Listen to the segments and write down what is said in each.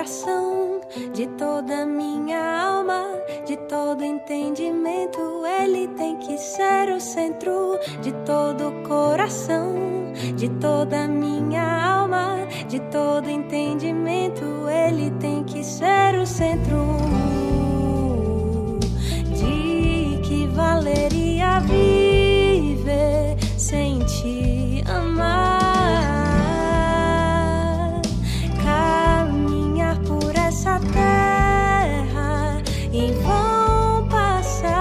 coração, de toda minha alma, de todo entendimento. Ele tem que ser o centro de todo coração, de toda minha alma, de todo entendimento. Ele tem que ser o centro. De que valeria viver sem te amar? Caminhar por essa terra em vão passar.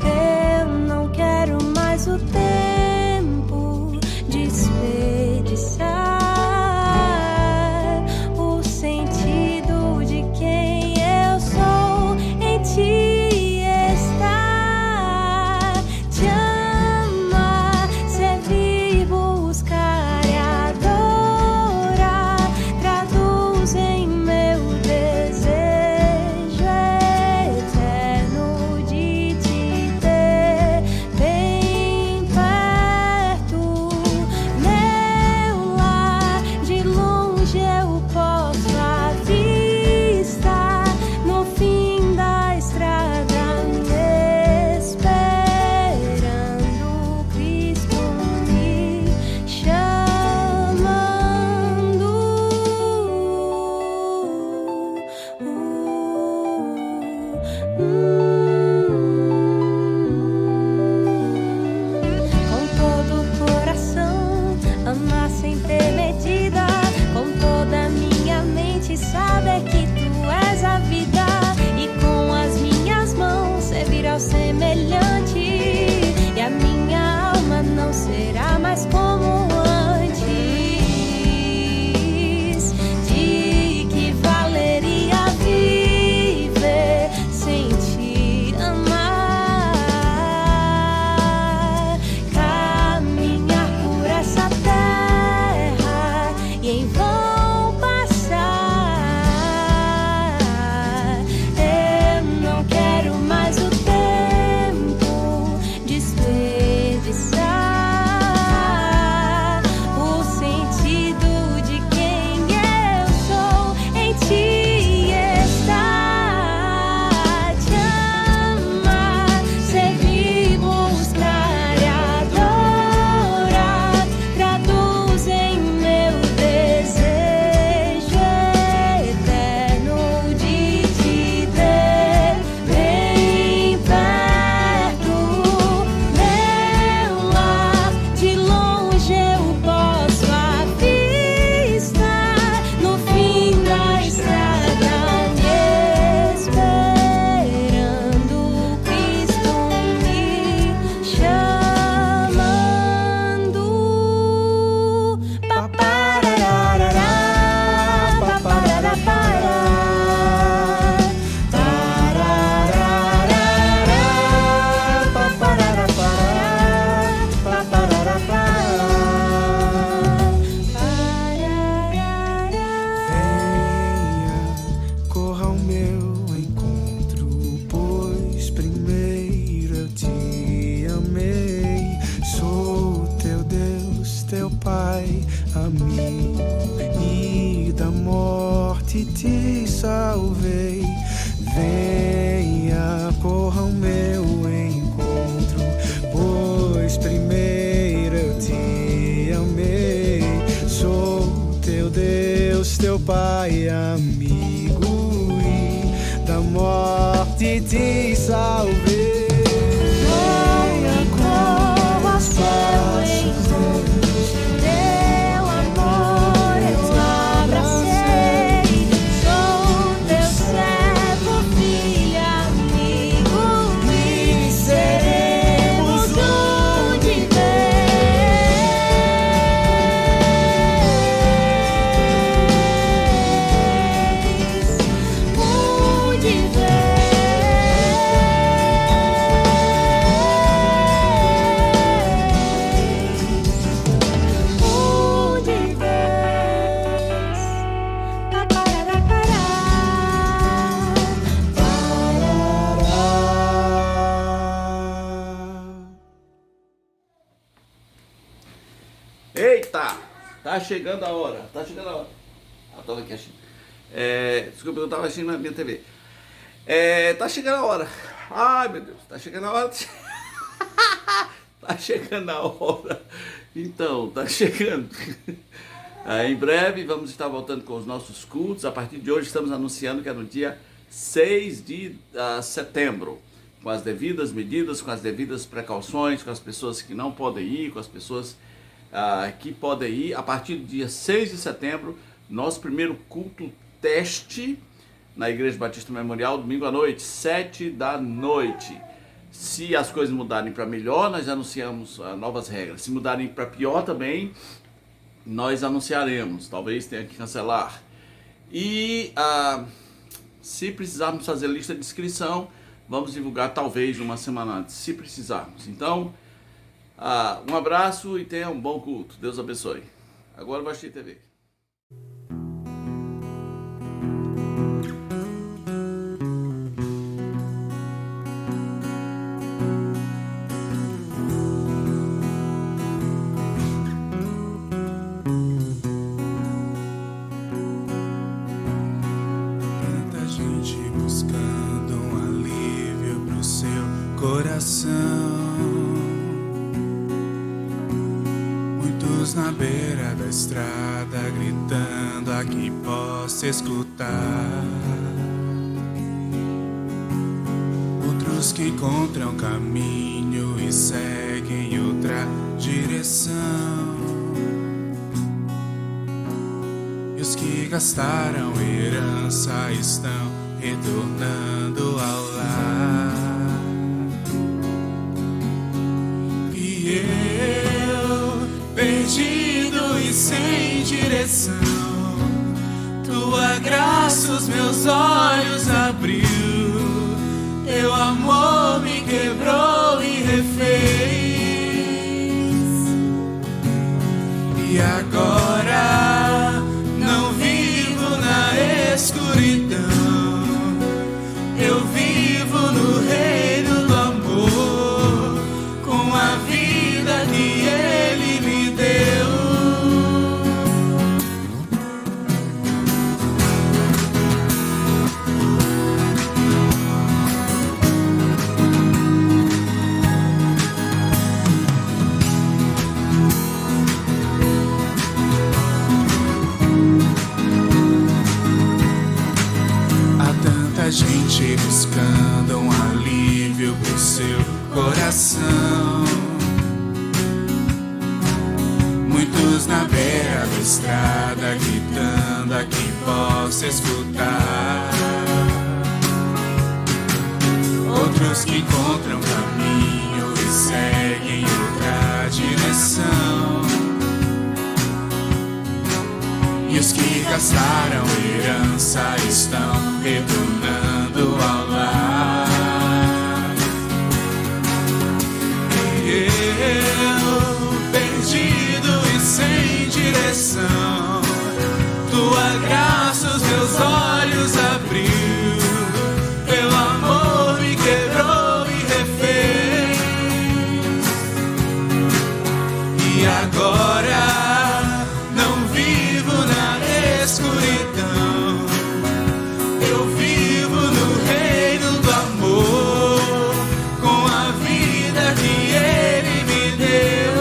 Eu não quero mais o tempo desperdiçar. O sentido de quem eu sou em ti está. Te amar, servir, buscar e adorar, traduz em meu desejo eterno de te ter bem perto. Meu lar, de longe eu posso avistar, no fim da estrada me esperando, Cristo me chamando. Com todo o coração, amar sem ter medida, com toda a minha mente, saber que tu és a vida, e com as minhas mãos servir ao semelhante, e a minha alma não será mais como antes. De que valeria viver sem te amar? Caminhar por essa terra e em vão passar. Eu não quero mais o tempo desperdiçar. O sentido de quem eu sou em ti está. Te amar, servir, buscar e adorar, traduz em meu desejo eterno de te ter bem perto. Meu lar, de longe eu posso avistar, no fim da estrada me esperando, Cristo me chamando. Papararará, papararapará, tarararará, papararapará, Venha, corra ao meu encontro, pois primeiro eu te amei. Sou teu Deus, teu Pai, amigo, e da morte te salvei. Venha, corra ao meu encontro, pois primeiro eu te amei. Sou teu Deus, teu Pai, amigo, e da morte te salvei. Venha, corra ao seu encontro, teu amor eu abracei. Sou teu servo, filho, amigo, e seremos um de vez. Tá chegando a hora. Tá chegando a hora. Ah, tava aqui assistindo. Desculpa, eu tava assistindo na minha TV. Tá chegando a hora. Ai, meu Deus. Tá chegando a hora. Tá chegando a hora. Então, tá chegando. Em breve vamos estar voltando com os nossos cultos. A partir de hoje estamos anunciando que é no dia 6 de setembro. Com as devidas medidas, com as devidas precauções, com as pessoas que não podem ir, com as pessoas que podem ir. A partir do dia 6 de setembro, nosso primeiro culto teste na Igreja Batista Memorial, domingo à noite, 7 da noite. Se as coisas mudarem para melhor, nós anunciamos novas regras. Se mudarem para pior também, nós anunciaremos. Talvez tenha que cancelar. E se precisarmos fazer lista de inscrição, vamos divulgar talvez uma semana antes, se precisarmos. Então, um abraço e tenha um bom culto. Deus abençoe. Agora vai assistir TV. Buscando um alívio pro seu coração, muitos na beira da estrada gritando a que possa escutar, outros que encontram caminho e seguem outra direção, e os que gastaram herança estão retornando ao lar. E eu, perdido e sem direção, tua graça os meus olhos abriu, teu amor me quebrou e refez. E agora não vivo na escuridão, eu vivo no reino do amor, com a vida que Ele me deu. Gente buscando um alívio pro seu coração, muitos na beira da estrada gritando a quem possa escutar, outros que encontram caminho e seguem outra direção, e os que gastaram herança estão retornando ao lar. E eu, perdido e sem direção, tua graça os meus olhos abriu, teu amor me quebrou e refez. E agora escuridão, eu vivo no reino do amor, com a vida que Ele me deu.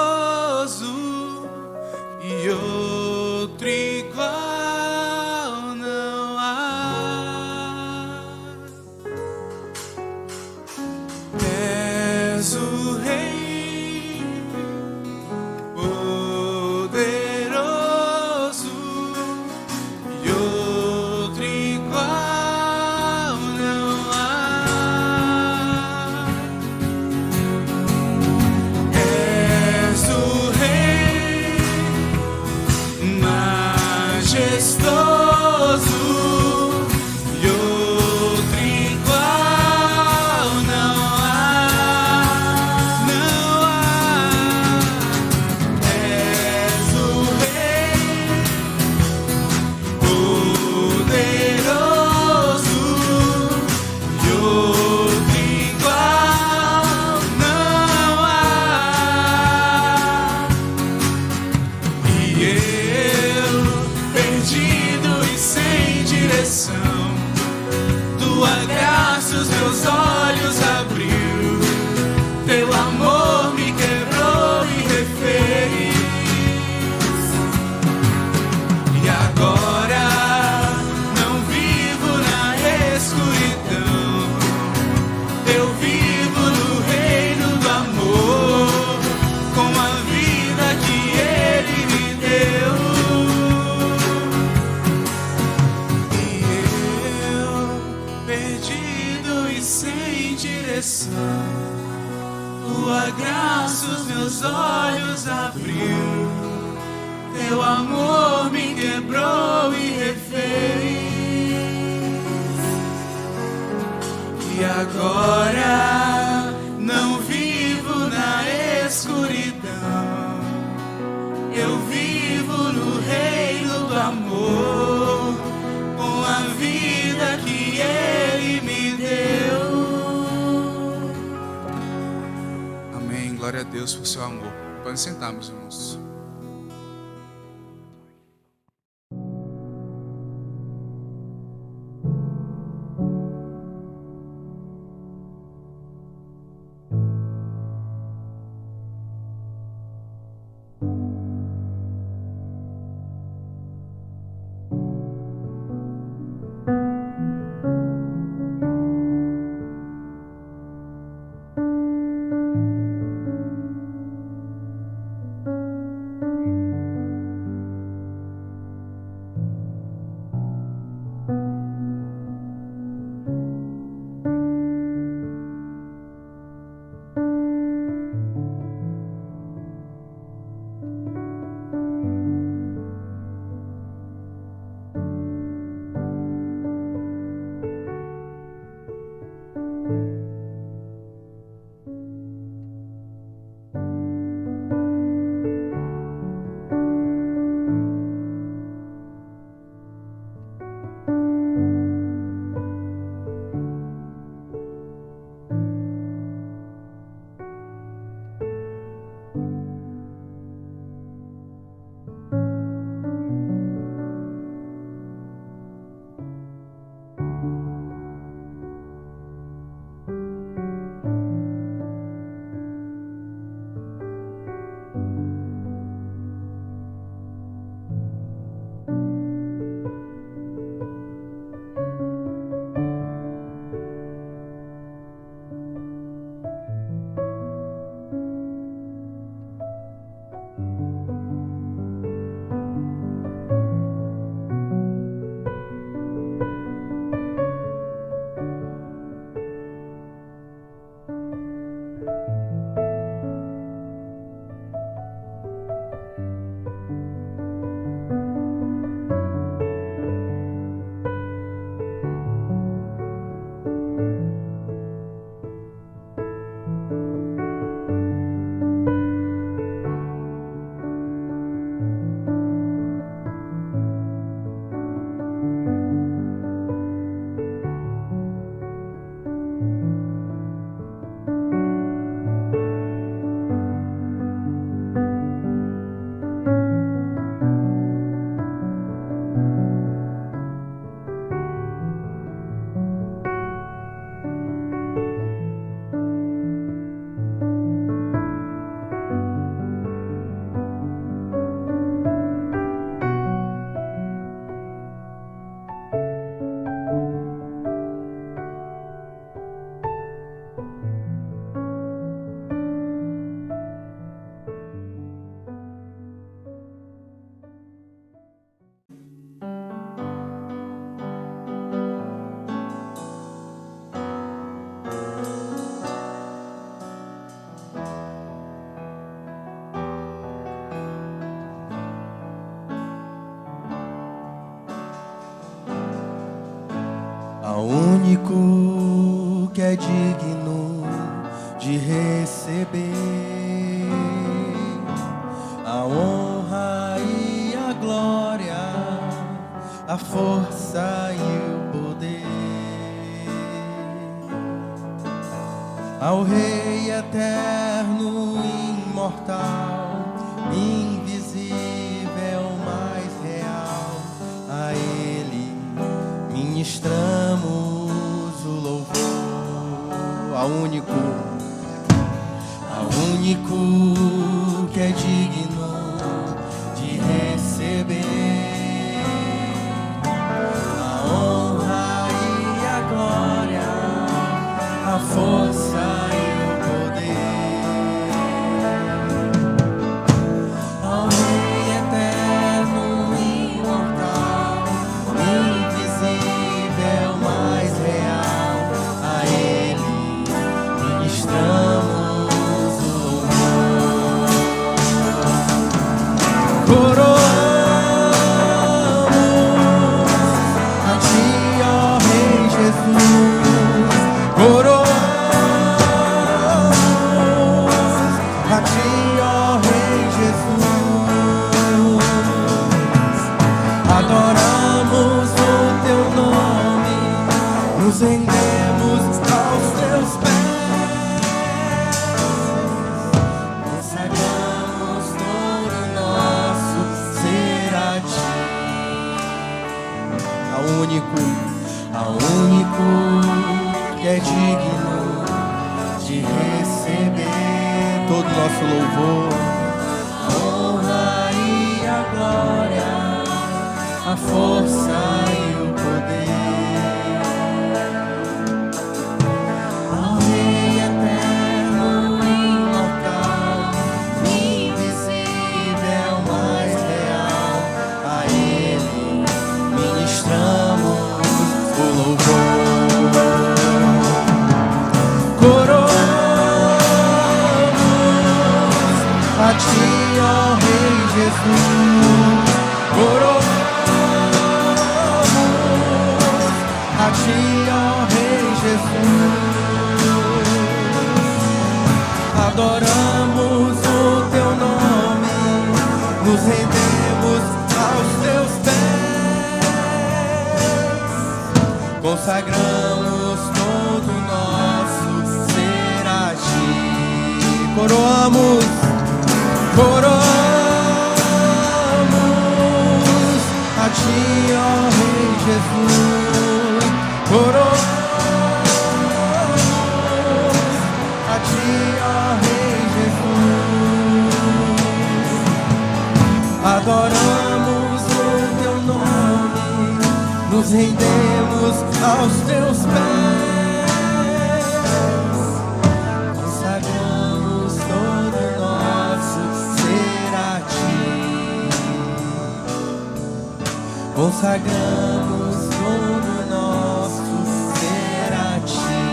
Majestoso e outro igual não há. És o Rei poderoso e outro igual não há. És o perdido e sem direção. Tua graça os meus olhos abriu. Teu amor me quebrou e refez. E agora não vivo na escuridão. Eu vivo no reino do amor, com a vida que Ele me deu. Amém. Glória a Deus por seu amor. Podem sentar, meus irmãos. Ao único que é digno de receber a honra e a glória, a força e o poder, ao Rei eterno, imortal, invisível, mais real, a Ele ministramos o louvor. Ao único que é digno de receber a honra e a glória, a força e o poder, ao Rei eterno, imortal, invisível, mais real, a aos teus pés. Consagramos todo nosso ser a ti. Ao único que é digno de receber todo nosso louvor, a honra e a glória, a força e o poder, ao Rei eterno, imortal, invisível, mais real. A Ele ministramos o louvor. Coroamos a ti, ó Rei Jesus. Coroamos a ti, ó Rei Jesus. Adoramos o teu nome, nos rendemos aos teus pés. Consagramos todo o nosso ser a ti. Coroamos a ti, ó Rei Jesus. Coroamos a ti, ó Rei Jesus. Adoramos o teu nome, nos rendemos aos teus pés. Consagramos todo o nosso ser a ti. Consagramos todo o nosso ser a ti.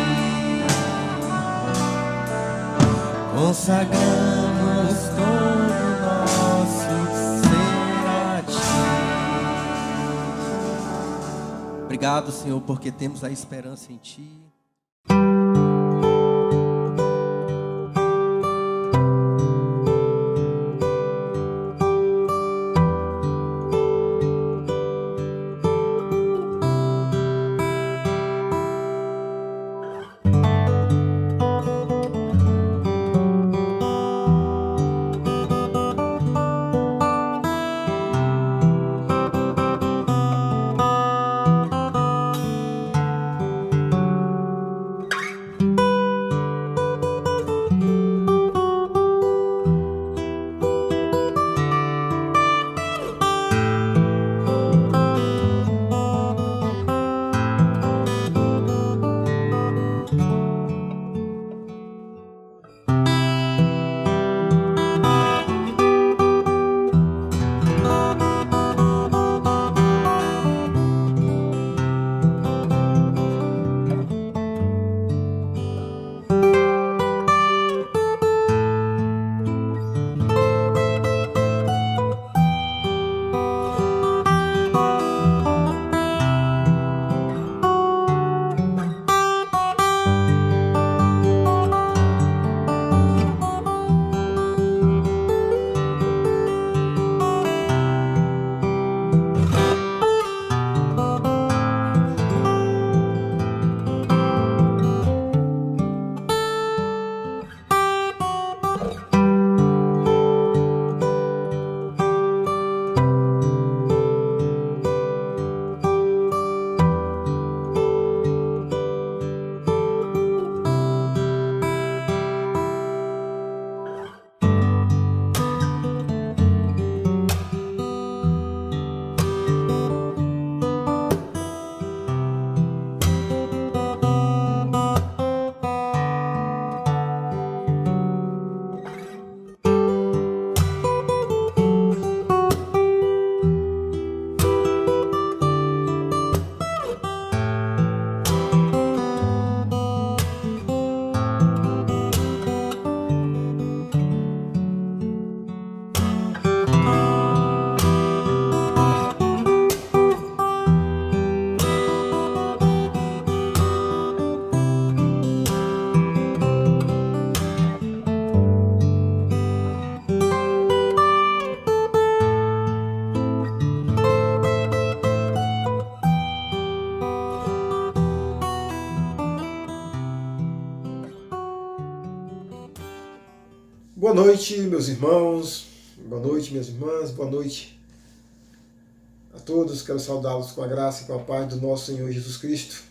Consagramos todo o nosso ser a ti. Obrigado, Senhor, porque temos a esperança em ti. Boa noite, meus irmãos, boa noite, minhas irmãs, boa noite a todos. Quero saudá-los com a graça e com a paz do nosso Senhor Jesus Cristo.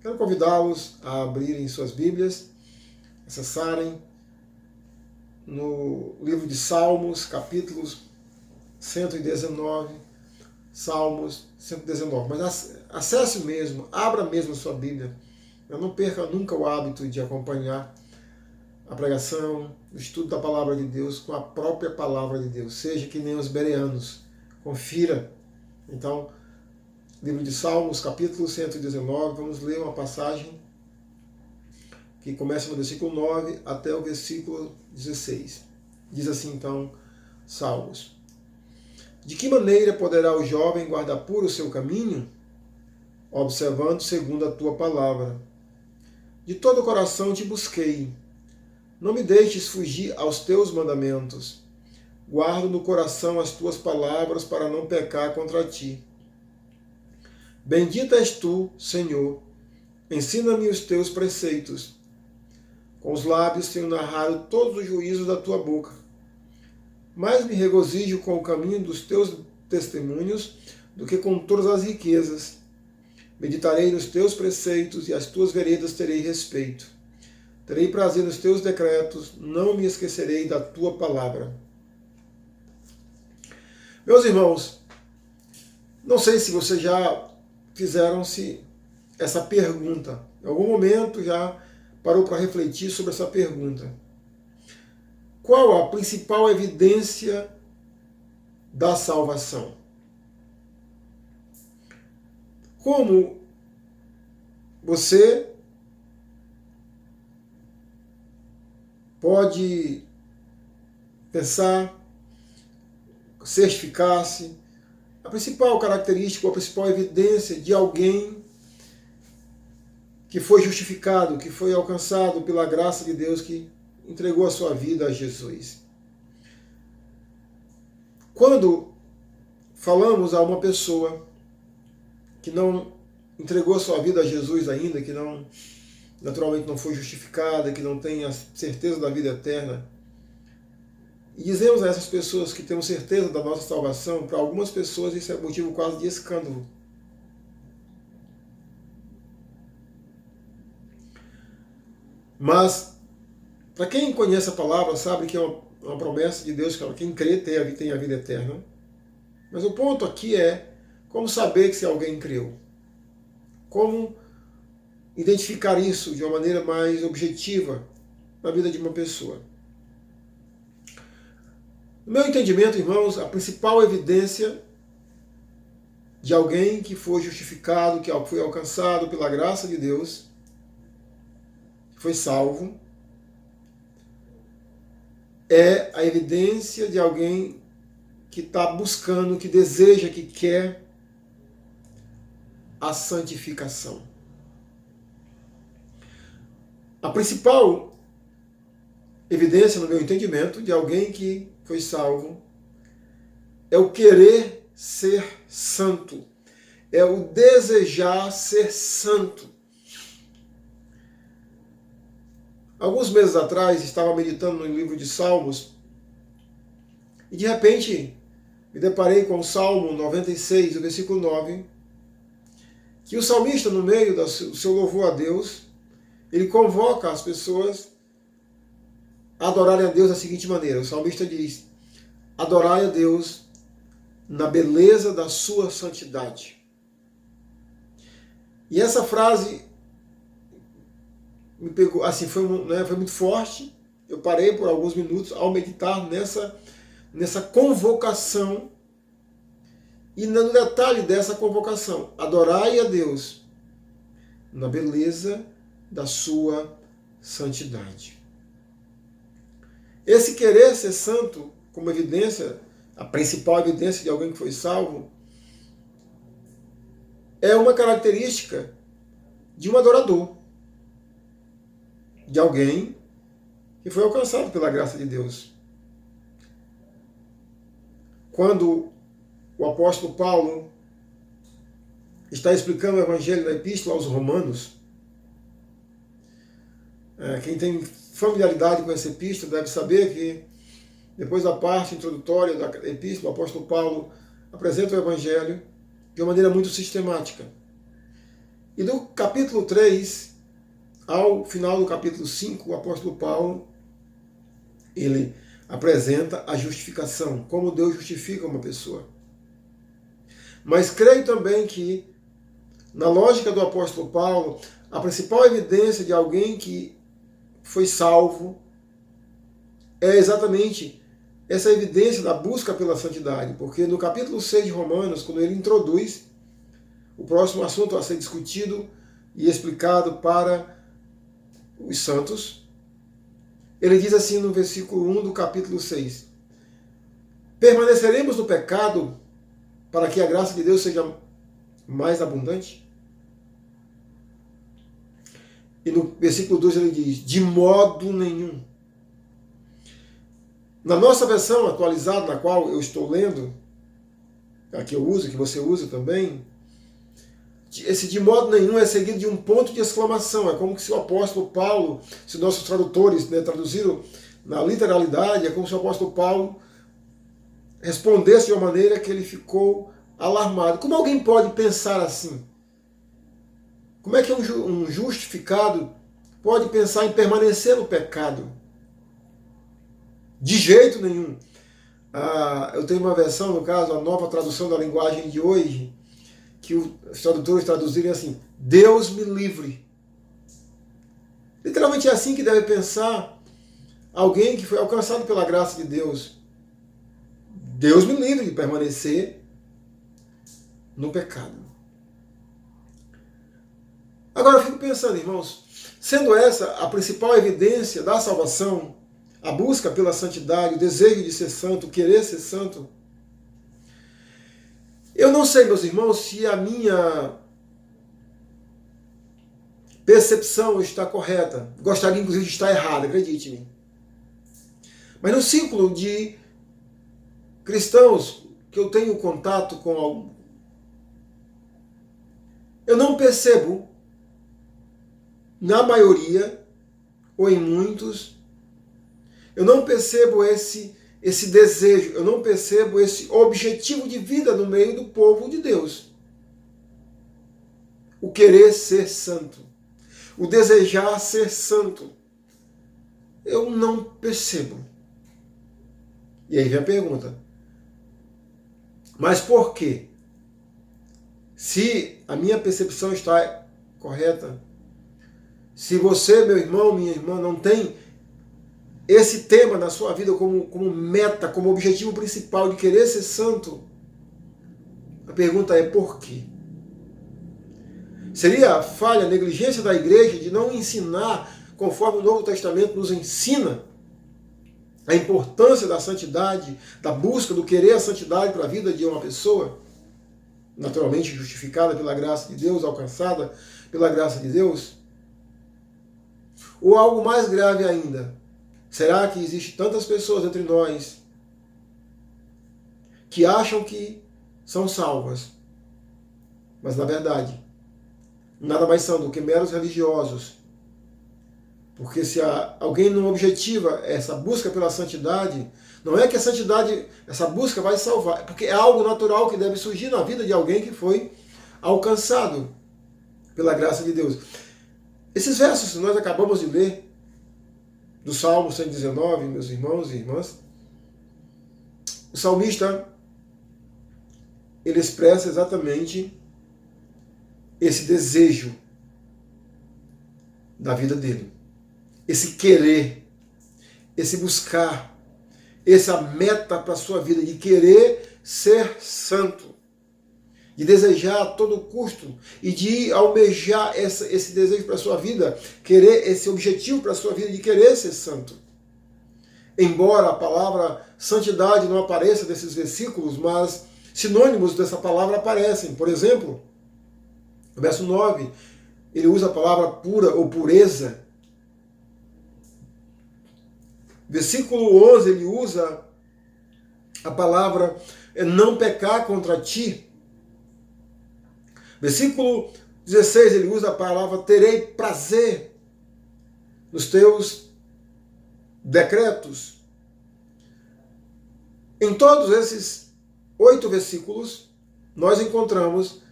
Quero convidá-los a abrirem suas Bíblias, acessarem no livro de Salmos, capítulos 119, Salmos 119. Mas acesse mesmo, abra mesmo a sua Bíblia. Eu não perca nunca o hábito de acompanhar a pregação, o estudo da palavra de Deus com a própria palavra de Deus. Seja que nem os bereanos. Confira. Então, livro de Salmos, capítulo 119, vamos ler uma passagem que começa no versículo 9 até o versículo 16. Diz assim, então, Salmos. De que maneira poderá o jovem guardar puro o seu caminho? Observando segundo a tua palavra. De todo o coração te busquei. Não me deixes fugir aos teus mandamentos. Guardo no coração as tuas palavras para não pecar contra ti. Bendita és tu, Senhor. Ensina-me os teus preceitos. Com os lábios tenho narrado todos os juízos da tua boca. Mais me regozijo com o caminho dos teus testemunhos do que com todas as riquezas. Meditarei nos teus preceitos e às tuas veredas terei respeito. Terei prazer nos teus decretos, não me esquecerei da tua palavra. Meus irmãos, não sei se vocês já fizeram-se essa pergunta. Em algum momento já parou para refletir sobre essa pergunta. Qual a principal evidência da salvação? Como você pode pensar, certificar-se, a principal característica, a principal evidência de alguém que foi justificado, que foi alcançado pela graça de Deus, que entregou a sua vida a Jesus. Quando falamos a uma pessoa que não entregou a sua vida a Jesus ainda, que naturalmente não foi justificada, que não tem a certeza da vida eterna, e dizemos a essas pessoas que temos certeza da nossa salvação, para algumas pessoas isso é motivo quase de escândalo. Mas, para quem conhece a palavra, sabe que é uma promessa de Deus, que quem crê tem a vida eterna. Mas o ponto aqui é como saber se alguém creu. Como identificar isso de uma maneira mais objetiva na vida de uma pessoa. No meu entendimento, irmãos, a principal evidência de alguém que foi justificado, que foi alcançado pela graça de Deus, que foi salvo, é a evidência de alguém que está buscando, que deseja, que quer a santificação. A principal evidência, no meu entendimento, de alguém que foi salvo é o querer ser santo, é o desejar ser santo. Alguns meses atrás, estava meditando no livro de Salmos e de repente me deparei com o Salmo 96, o versículo 9, que o salmista, no meio do seu louvor a Deus, ele convoca as pessoas a adorarem a Deus da seguinte maneira. O salmista diz: adorai a Deus na beleza da sua santidade. E essa frase me pegou, assim, foi muito forte. Eu parei por alguns minutos ao meditar nessa convocação e no detalhe dessa convocação: adorai a Deus na beleza da sua santidade. Esse querer ser santo, como evidência, a principal evidência de alguém que foi salvo, é uma característica de um adorador, de alguém que foi alcançado pela graça de Deus. Quando o apóstolo Paulo está explicando o evangelho na epístola aos Romanos, quem tem familiaridade com essa epístola deve saber que, depois da parte introdutória da epístola, o apóstolo Paulo apresenta o Evangelho de uma maneira muito sistemática. E do capítulo 3 ao final do capítulo 5, o apóstolo Paulo, ele apresenta a justificação, como Deus justifica uma pessoa. Mas creio também que, na lógica do apóstolo Paulo, a principal evidência de alguém que foi salvo é exatamente essa evidência da busca pela santidade, porque no capítulo 6 de Romanos, quando ele introduz o próximo assunto a ser discutido e explicado para os santos, ele diz assim no versículo 1 do capítulo 6: permaneceremos no pecado para que a graça de Deus seja mais abundante? E no versículo 2 ele diz: de modo nenhum. Na nossa versão atualizada, na qual eu estou lendo, a que eu uso, que você usa também, esse de modo nenhum é seguido de um ponto de exclamação. É como se o apóstolo Paulo, se nossos tradutores traduziram na literalidade, é como se o apóstolo Paulo respondesse de uma maneira que ele ficou alarmado. Como alguém pode pensar assim? Como é que um justificado pode pensar em permanecer no pecado? De jeito nenhum. Eu tenho uma versão, no caso, a nova tradução da linguagem de hoje, que os tradutores traduzirem assim: Deus me livre. Literalmente é assim que deve pensar alguém que foi alcançado pela graça de Deus. Deus me livre de permanecer no pecado. Agora eu fico pensando, irmãos, sendo essa a principal evidência da salvação, a busca pela santidade, o desejo de ser santo, o querer ser santo, eu não sei, meus irmãos, se a minha percepção está correta. Gostaria, inclusive, de estar errada, acredite-me. Mas no círculo de cristãos que eu tenho contato com algum, eu não percebo, na maioria, ou em muitos, eu não percebo esse desejo, eu não percebo esse objetivo de vida no meio do povo de Deus. O querer ser santo, o desejar ser santo, eu não percebo. E aí vem a pergunta: mas por quê? Se a minha percepção está correta, se você, meu irmão, minha irmã, não tem esse tema na sua vida como meta, como objetivo principal de querer ser santo, a pergunta é por quê? Seria a falha, a negligência da igreja de não ensinar, conforme o Novo Testamento nos ensina, a importância da santidade, da busca, do querer a santidade para a vida de uma pessoa, naturalmente justificada pela graça de Deus, alcançada pela graça de Deus? Ou algo mais grave ainda, será que existem tantas pessoas entre nós que acham que são salvas, mas na verdade nada mais são do que meros religiosos? Porque se alguém não objetiva essa busca pela santidade, não é que a santidade, essa busca vai salvar, porque é algo natural que deve surgir na vida de alguém que foi alcançado pela graça de Deus. Esses versos que nós acabamos de ler, do Salmo 119, meus irmãos e irmãs, o salmista, ele expressa exatamente esse desejo da vida dele, esse querer, esse buscar, essa meta para a sua vida de querer ser santo, de desejar a todo custo e de almejar esse desejo para a sua vida, querer esse objetivo para a sua vida de querer ser santo. Embora a palavra santidade não apareça nesses versículos, mas sinônimos dessa palavra aparecem. Por exemplo, no verso 9, ele usa a palavra pura ou pureza. Versículo 11, ele usa a palavra não pecar contra ti. Versículo 16, ele usa a palavra terei prazer nos teus decretos. Em todos esses 8 versículos, nós encontramos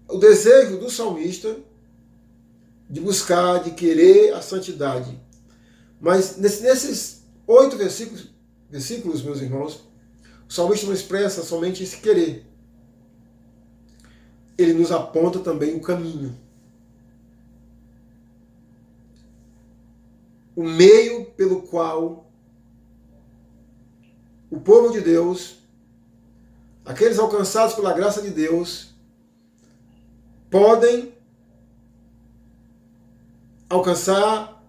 o desejo do salmista de buscar, de querer a santidade. Mas nesses 8 versículos, meus irmãos, o salmista não expressa somente esse querer. Ele nos aponta também o caminho. O meio pelo qual o povo de Deus, aqueles alcançados pela graça de Deus, podem alcançar,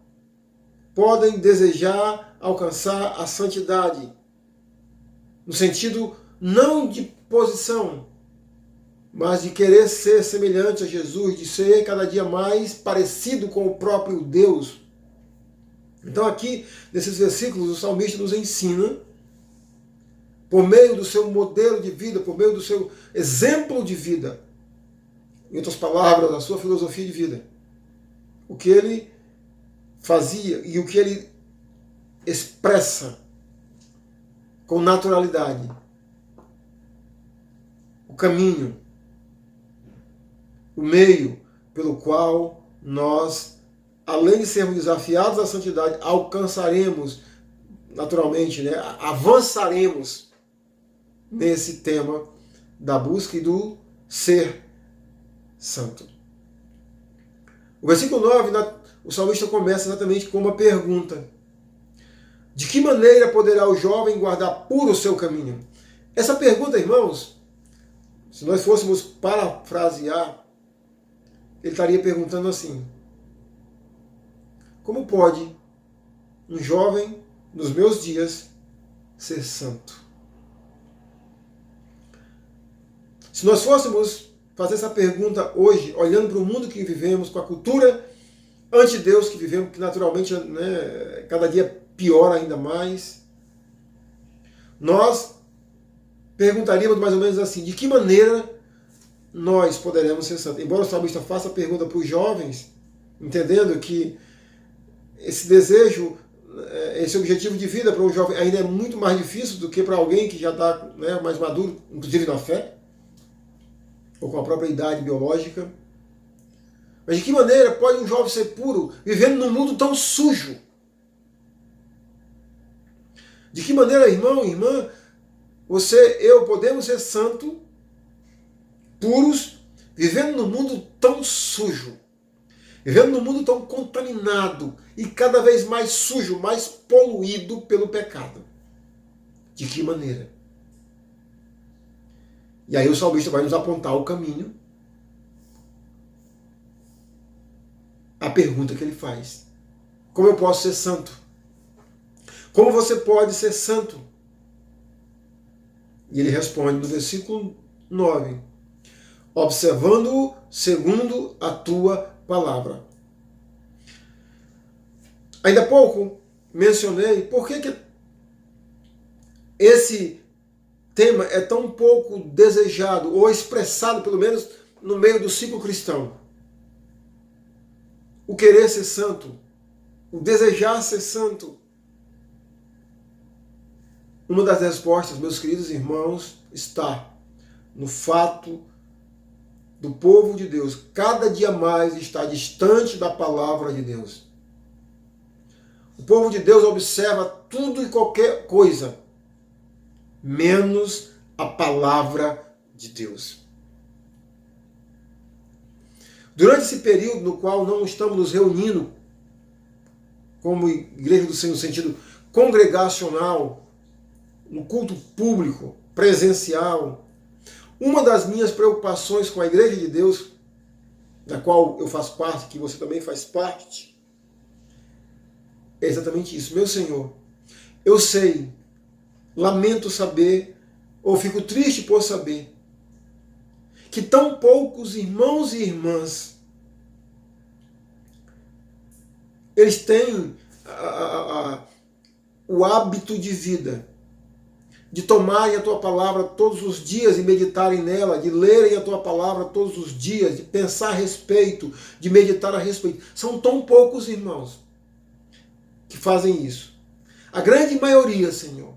podem desejar alcançar a santidade. No sentido não de posição, mas de querer ser semelhante a Jesus, de ser cada dia mais parecido com o próprio Deus. Então aqui, nesses versículos, o salmista nos ensina, por meio do seu modelo de vida, por meio do seu exemplo de vida, em outras palavras, a sua filosofia de vida, o que ele fazia e o que ele expressa com naturalidade. O caminho, o meio pelo qual nós, além de sermos desafiados à santidade, alcançaremos, naturalmente, né, avançaremos nesse tema da busca e do ser santo. O versículo 9, o salmista começa exatamente com uma pergunta. De que maneira poderá o jovem guardar puro o seu caminho? Essa pergunta, irmãos, se nós fôssemos parafrasear, ele estaria perguntando assim: como pode um jovem, nos meus dias, ser santo? Se nós fôssemos fazer essa pergunta hoje, olhando para o mundo que vivemos, com a cultura anti-Deus que vivemos, que naturalmente, né, cada dia piora ainda mais, nós perguntaríamos mais ou menos assim: de que maneira nós poderemos ser santos? Embora o salmista faça a pergunta para os jovens, entendendo que esse desejo, esse objetivo de vida para um jovem ainda é muito mais difícil do que para alguém que já está, né, mais maduro, inclusive na fé, ou com a própria idade biológica. Mas de que maneira pode um jovem ser puro vivendo num mundo tão sujo? De que maneira, irmão, irmã, você, eu podemos ser santos, puros, vivendo num mundo tão sujo, vivendo num mundo tão contaminado e cada vez mais sujo, mais poluído pelo pecado? De que maneira? E aí o salmista vai nos apontar o caminho, a pergunta que ele faz: como eu posso ser santo? Como você pode ser santo? E ele responde no versículo 9: observando-o segundo a tua palavra. Ainda há pouco mencionei por que esse tema é tão pouco desejado, ou expressado, pelo menos, no meio do ciclo cristão. O querer ser santo, o desejar ser santo. Uma das respostas, meus queridos irmãos, está no fato do povo de Deus cada dia mais estar distante da palavra de Deus. O povo de Deus observa tudo e qualquer coisa, menos a palavra de Deus. Durante esse período no qual não estamos nos reunindo como igreja do Senhor no sentido congregacional, no culto público, presencial, uma das minhas preocupações com a igreja de Deus, da qual eu faço parte, que você também faz parte, é exatamente isso. Meu Senhor, eu sei, lamento saber, ou fico triste por saber, que tão poucos irmãos e irmãs eles têm o hábito de vida de tomarem a tua palavra todos os dias e meditarem nela, de lerem a tua palavra todos os dias, de pensar a respeito, de meditar a respeito. São tão poucos irmãos que fazem isso. A grande maioria, Senhor,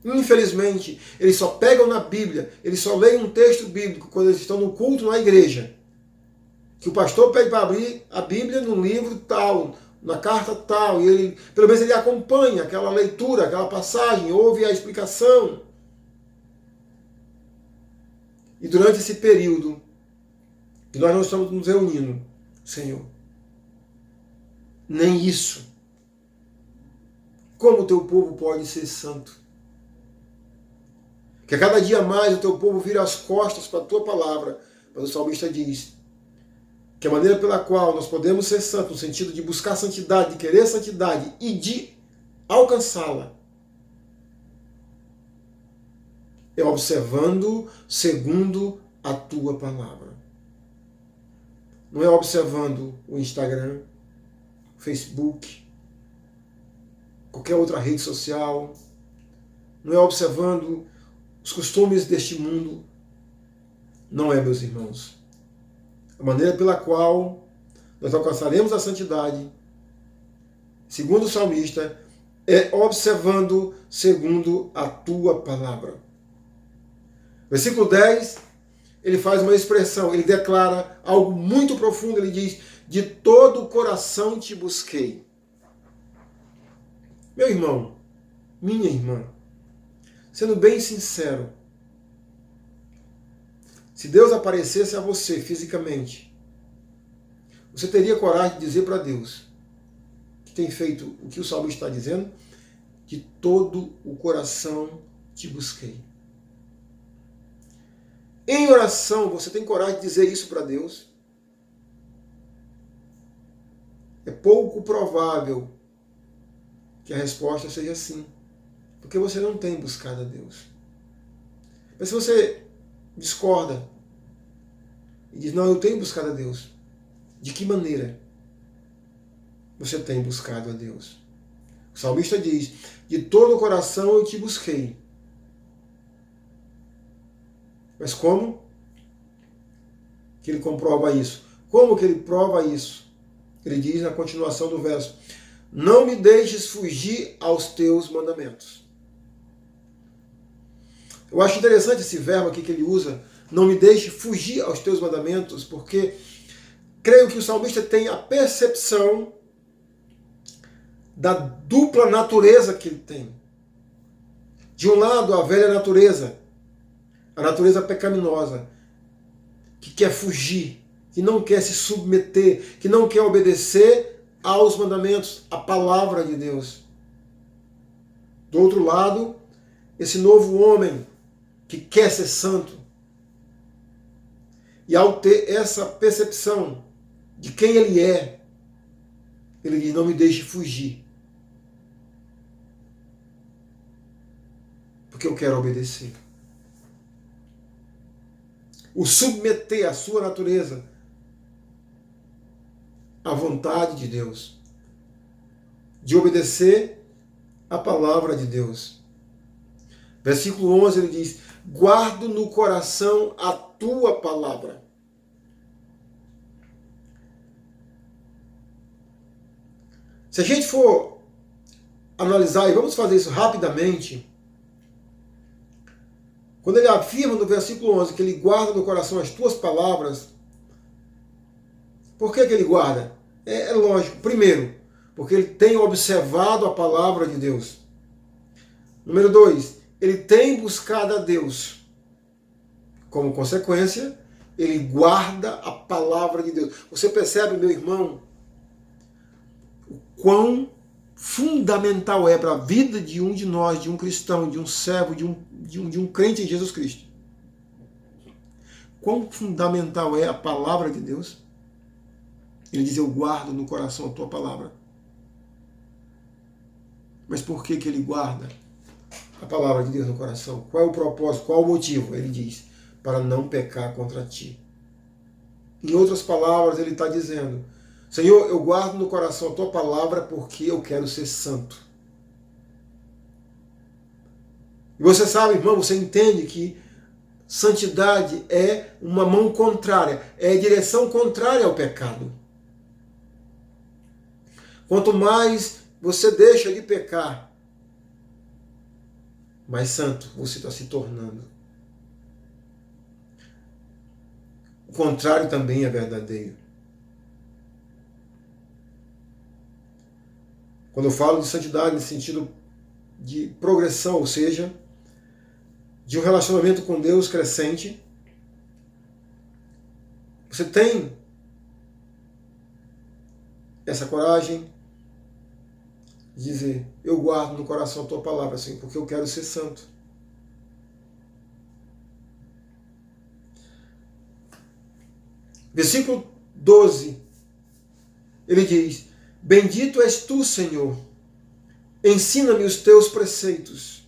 infelizmente, eles só pegam na Bíblia, eles só leem um texto bíblico quando eles estão no culto na igreja. Que o pastor pede para abrir a Bíblia num livro tal, na carta tal, e ele, pelo menos ele acompanha aquela leitura, aquela passagem, ouve a explicação. E durante esse período que nós não estamos nos reunindo, Senhor, nem isso. Como o teu povo pode ser santo? Que a cada dia mais o teu povo vira as costas para a tua palavra. Mas o salmista diz que a maneira pela qual nós podemos ser santos, no sentido de buscar santidade, de querer santidade e de alcançá-la, é observando segundo a tua palavra. Não é observando o Instagram, o Facebook, qualquer outra rede social. Não é observando os costumes deste mundo. Não é, meus irmãos. A maneira pela qual nós alcançaremos a santidade, segundo o salmista, é observando segundo a tua palavra. Versículo 10, ele faz uma expressão, ele declara algo muito profundo, ele diz: de todo o coração te busquei. Meu irmão, minha irmã, sendo bem sincero, se Deus aparecesse a você fisicamente, você teria coragem de dizer para Deus que tem feito o que o salmista está dizendo? De todo o coração te busquei. Em oração, você tem coragem de dizer isso para Deus? É pouco provável que a resposta seja sim, porque você não tem buscado a Deus. Mas se você discorda e diz: não, eu tenho buscado a Deus, de que maneira você tem buscado a Deus? O salmista diz: de todo o coração eu te busquei. Mas como que ele comprova isso? Como que ele prova isso? Ele diz na continuação do verso: não me deixes fugir aos teus mandamentos. Eu acho interessante esse verbo aqui que ele usa, não me deixe fugir aos teus mandamentos, porque creio que o salmista tem a percepção da dupla natureza que ele tem. De um lado, a velha natureza, a natureza pecaminosa, que quer fugir, que não quer se submeter, que não quer obedecer aos mandamentos, à palavra de Deus. Do outro lado, esse novo homem que quer ser santo. E ao ter essa percepção de quem ele é, ele diz: não me deixe fugir, porque eu quero obedecer. O submeter a sua natureza à vontade de Deus, de obedecer a palavra de Deus. Versículo 11 ele diz: guardo no coração a tua palavra. Se a gente for analisar, e vamos fazer isso rapidamente, quando ele afirma no versículo 11 que ele guarda no coração as tuas palavras, por que ele guarda? É lógico. Primeiro, porque ele tem observado a palavra de Deus. Número 2, ele tem buscado a Deus. Como consequência, ele guarda a palavra de Deus. Você percebe, meu irmão, o quão fundamental é para a vida de um de nós, de um cristão, de um servo, de um crente em Jesus Cristo. Quão fundamental é a palavra de Deus? Ele diz: eu guardo no coração a tua palavra. Mas por que ele guarda a palavra de Deus no coração? Qual é o propósito? Qual é o motivo? Ele diz: para não pecar contra ti. Em outras palavras, ele está dizendo: Senhor, eu guardo no coração a tua palavra porque eu quero ser santo. E você sabe, irmão, você entende que santidade é uma mão contrária, é a direção contrária ao pecado. Quanto mais você deixa de pecar, mais santo você está se tornando. O contrário também é verdadeiro. Quando eu falo de santidade no sentido de progressão, ou seja, de um relacionamento com Deus crescente, você tem essa coragem de dizer: eu guardo no coração a tua palavra, Senhor, porque eu quero ser santo. Versículo 12, ele diz: bendito és tu, Senhor, ensina-me os teus preceitos.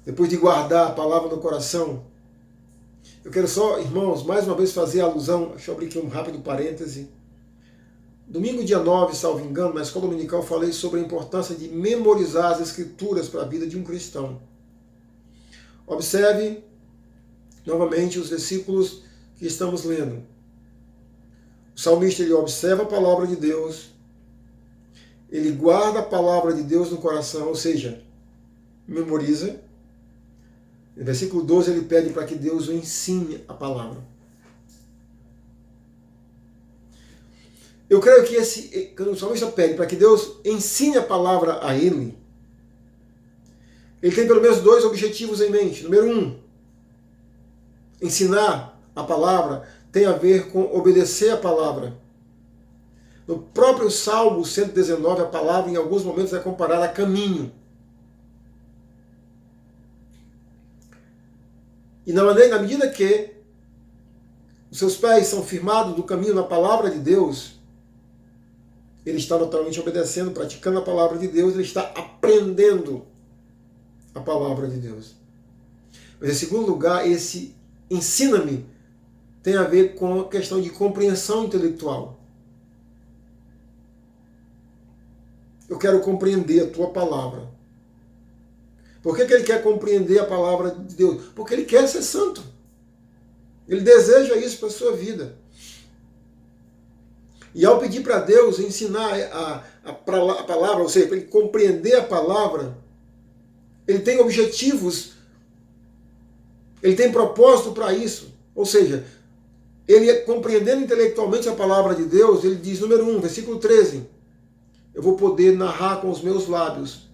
Depois de guardar a palavra no coração, eu quero só, irmãos, mais uma vez fazer alusão, deixa eu abrir aqui um rápido parêntese. Domingo, dia 9, salvo engano, na escola dominical, falei sobre a importância de memorizar as escrituras para a vida de um cristão. Observe novamente os versículos que estamos lendo. O salmista, ele observa a palavra de Deus, ele guarda a palavra de Deus no coração, ou seja, memoriza. No versículo 12 ele pede para que Deus o ensine a palavra. Eu creio que quando o salmista pede para que Deus ensine a palavra a ele tem pelo menos dois objetivos em mente. Número 1, ensinar a palavra tem a ver com obedecer a palavra. No próprio Salmo 119, a palavra em alguns momentos é comparada a caminho. E na medida que os seus pés são firmados do caminho na palavra de Deus, ele está naturalmente obedecendo, praticando a palavra de Deus, ele está aprendendo a palavra de Deus. Mas em segundo lugar, esse ensina-me tem a ver com a questão de compreensão intelectual. Eu quero compreender a tua palavra. Por que ele quer compreender a palavra de Deus? Porque ele quer ser santo. Ele deseja isso para a sua vida. E ao pedir para Deus ensinar a palavra, ou seja, para ele compreender a palavra, ele tem objetivos, ele tem propósito para isso. Ou seja, ele compreendendo intelectualmente a palavra de Deus, ele diz, número 1, versículo 13, eu vou poder narrar com os meus lábios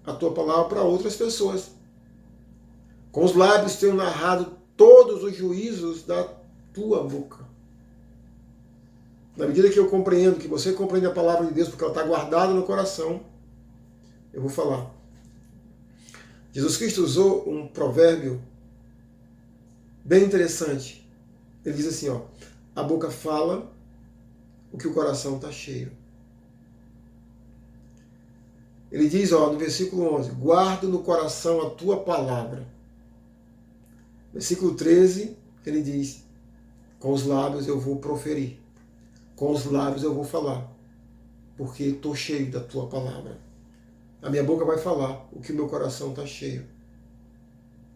a tua palavra para outras pessoas. Com os lábios tenho narrado todos os juízos da tua boca. Na medida que eu compreendo, que você compreende a palavra de Deus, porque ela está guardada no coração, eu vou falar. Jesus Cristo usou um provérbio bem interessante. Ele diz assim, ó, a boca fala o que o coração está cheio. Ele diz, ó, no versículo 11, guardo no coração a tua palavra. Versículo 13, ele diz, com os lábios eu vou proferir, com os lábios eu vou falar, porque estou cheio da tua palavra. A minha boca vai falar o que o meu coração está cheio.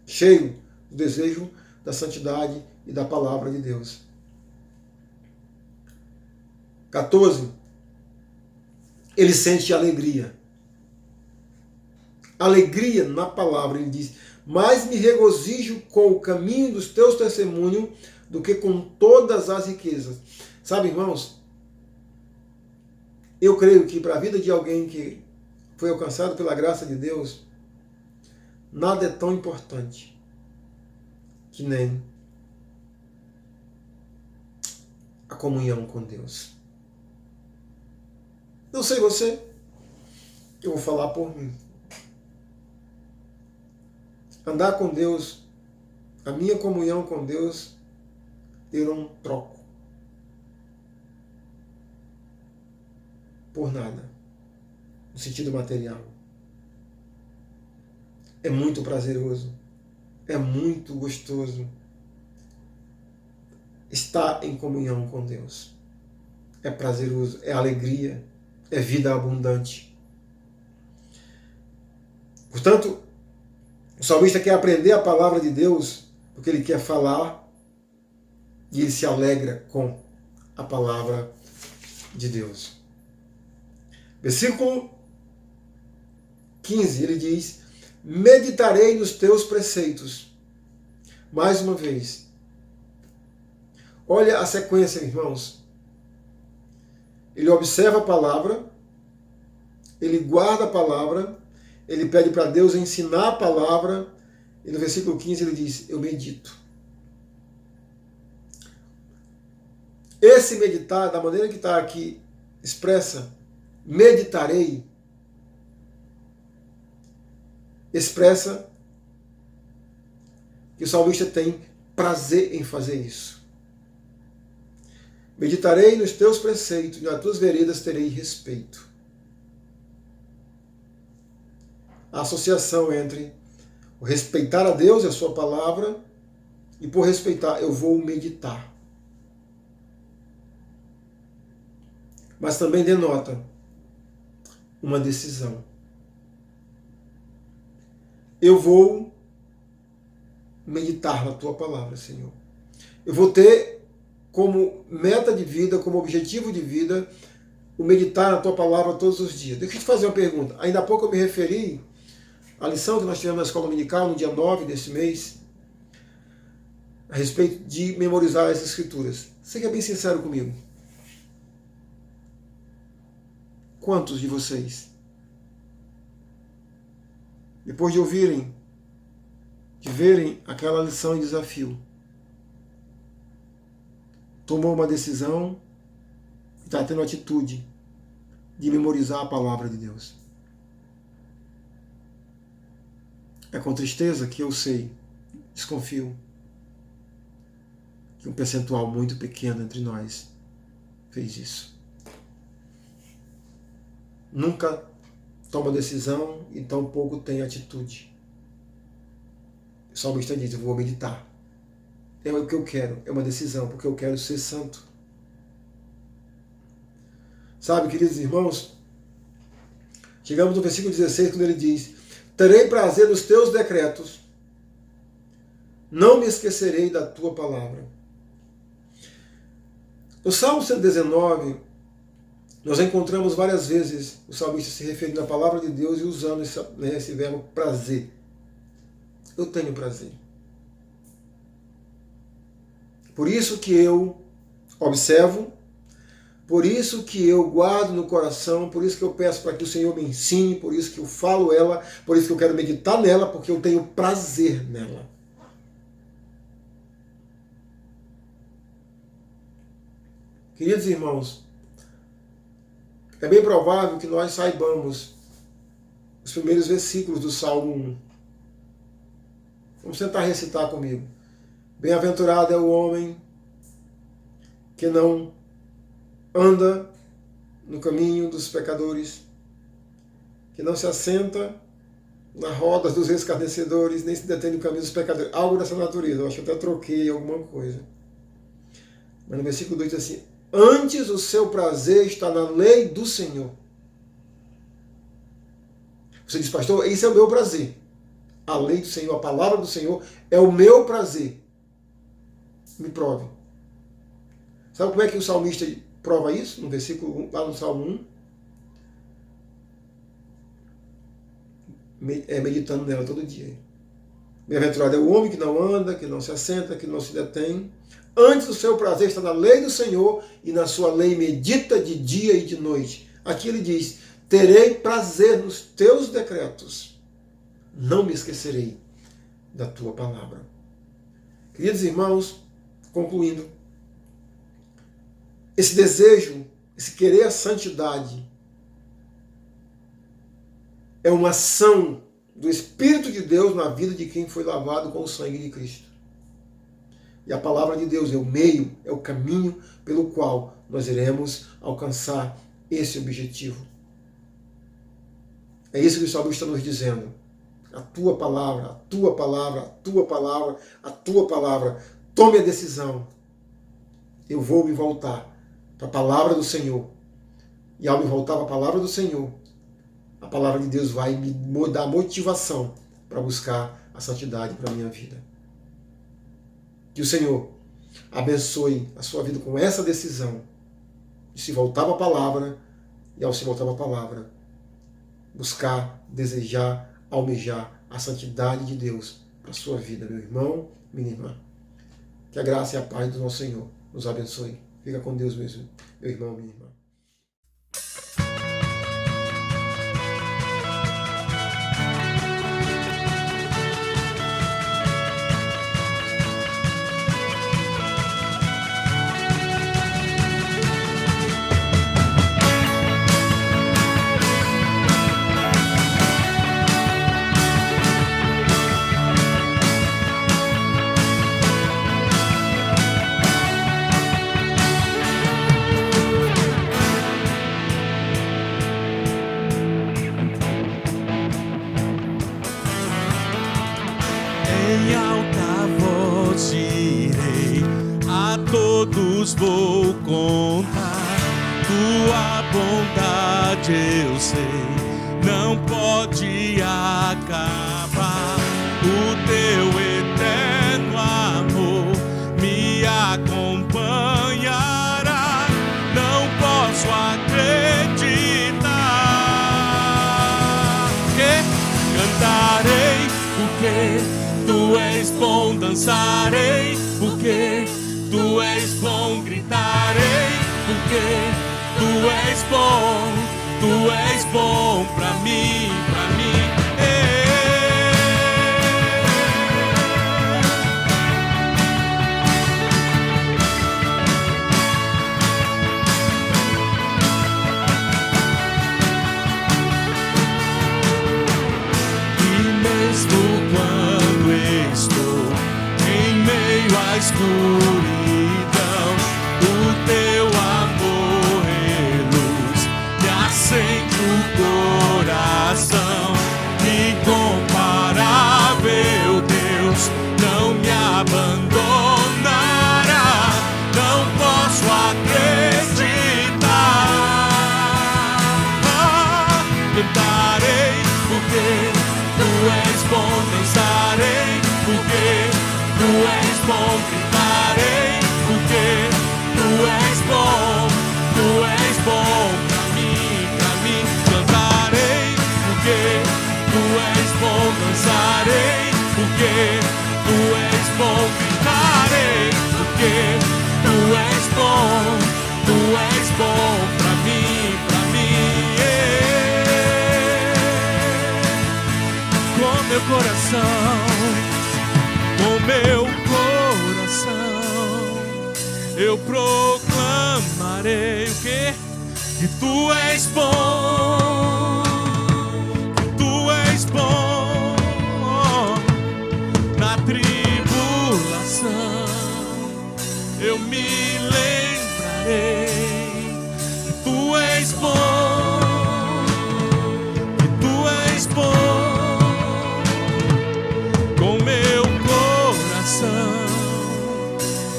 Cheio do desejo da santidade e da palavra de Deus. 14. Ele sente alegria. Alegria na palavra, ele diz, mais me regozijo com o caminho dos teus testemunhos do que com todas as riquezas. Sabe, irmãos, eu creio que para a vida de alguém que foi alcançado pela graça de Deus, nada é tão importante que nem a comunhão com Deus. Não sei você, eu vou falar por mim. Andar com Deus, a minha comunhão com Deus, eu não troco por nada, no sentido material. É muito prazeroso, é muito gostoso estar em comunhão com Deus. É prazeroso, é alegria, é vida abundante. Portanto, o salmista quer aprender a palavra de Deus porque ele quer falar e ele se alegra com a palavra de Deus. Versículo 15, ele diz: meditarei nos teus preceitos. Mais uma vez. Olha a sequência, irmãos. Ele observa a palavra, ele guarda a palavra, ele pede para Deus ensinar a palavra, e no versículo 15 ele diz: eu medito. Esse meditar, da maneira que está aqui expressa, meditarei, expressa que o salmista tem prazer em fazer isso. Meditarei nos teus preceitos, e nas tuas veredas terei respeito. A associação entre o respeitar a Deus e a sua palavra, e por respeitar eu vou meditar. Mas também denota uma decisão. Eu vou meditar na tua palavra, Senhor. Eu vou ter como meta de vida, como objetivo de vida, o meditar na tua palavra todos os dias. Deixa eu te fazer uma pergunta. Ainda há pouco eu me referi à lição que nós tivemos na escola dominical, no dia 9 desse mês, a respeito de memorizar as Escrituras. Você quer bem sincero comigo? Quantos de vocês, depois de ouvirem, de verem aquela lição e desafio, tomou uma decisão e está tendo a atitude de memorizar a palavra de Deus? É com tristeza que eu sei, desconfio, que um percentual muito pequeno entre nós fez isso. Nunca toma decisão e tão pouco tem atitude. O salmista diz: eu vou meditar. É o que eu quero, é uma decisão, porque eu quero ser santo. Sabe, queridos irmãos, chegamos no versículo 16, quando ele diz: terei prazer nos teus decretos, não me esquecerei da tua palavra. No Salmo 119, nós encontramos várias vezes o salmista se referindo à palavra de Deus e usando esse verbo prazer. Eu tenho prazer. Por isso que eu observo, por isso que eu guardo no coração, por isso que eu peço para que o Senhor me ensine, por isso que eu falo ela, por isso que eu quero meditar nela, porque eu tenho prazer nela. Queridos irmãos, é bem provável que nós saibamos os primeiros versículos do Salmo 1. Vamos tentar recitar comigo. Bem-aventurado é o homem que não anda no caminho dos pecadores, que não se assenta na roda dos escarnecedores, nem se detém no caminho dos pecadores. Algo dessa natureza, eu acho que até troquei alguma coisa. Mas no versículo 2 diz assim: antes o seu prazer está na lei do Senhor. Você diz: pastor, isso é o meu prazer. A lei do Senhor, a palavra do Senhor é o meu prazer. Me prove. Sabe como é que o salmista prova isso? No versículo 1, lá no Salmo 1. Meditando nela todo dia. Bem-aventurado é o homem que não anda, que não se assenta, que não se detém. Antes o seu prazer está na lei do Senhor, e na sua lei medita de dia e de noite. Aqui ele diz: terei prazer nos teus decretos, não me esquecerei da tua palavra. Queridos irmãos, concluindo, esse desejo, esse querer a santidade, é uma ação do Espírito de Deus na vida de quem foi lavado com o sangue de Cristo. E a palavra de Deus é o meio, é o caminho pelo qual nós iremos alcançar esse objetivo. É isso que o salmista está nos dizendo. A tua palavra, a tua palavra, a tua palavra, a tua palavra. Tome a decisão. Eu vou me voltar para a palavra do Senhor. E ao me voltar para a palavra do Senhor, a palavra de Deus vai me dar motivação para buscar a santidade para a minha vida. Que o Senhor abençoe a sua vida com essa decisão de se voltar para a palavra e ao se voltar para a palavra, buscar, desejar, almejar a santidade de Deus para a sua vida, meu irmão, minha irmã. Que a graça e a paz do nosso Senhor nos abençoe. Fica com Deus mesmo, meu irmão, minha irmã. Em alta voz direi, a todos vou contar. Tua bondade eu sei, não pode acabar. O teu eterno amor me acompanhará. Não posso acreditar que cantarei porque Tu és bom, dançarei, porque Tu és bom, gritarei, porque Tu és bom pra mim, pra mim. Escuridão, o teu amor é luz que acende o coração. Incomparável Deus, não me abandonará. Não posso acreditar. Cantarei porque Tu és bom, dançarei porque Tu és bom, gritarei, porque Tu és bom pra mim, cantarei, porque Tu és bom, dançarei, porque Tu és bom, gritarei, porque Tu és bom pra mim, com meu coração. Com meu coração eu proclamarei o quê? Que Tu és bom, que Tu és bom. Na tribulação eu me lembrarei que Tu és bom, que Tu és bom.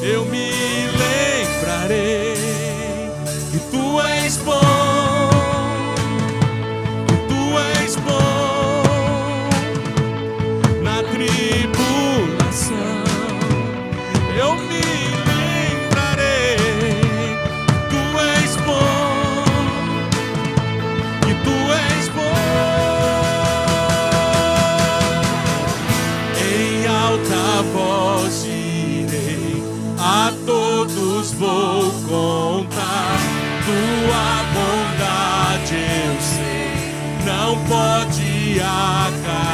Eu me lembrarei que Tu és bom, que Tu és bom. Na tribulação eu me lembrarei que Tu és bom, que Tu és bom. Em alta voz a todos vou contar. Tua bondade eu sei, não pode acabar.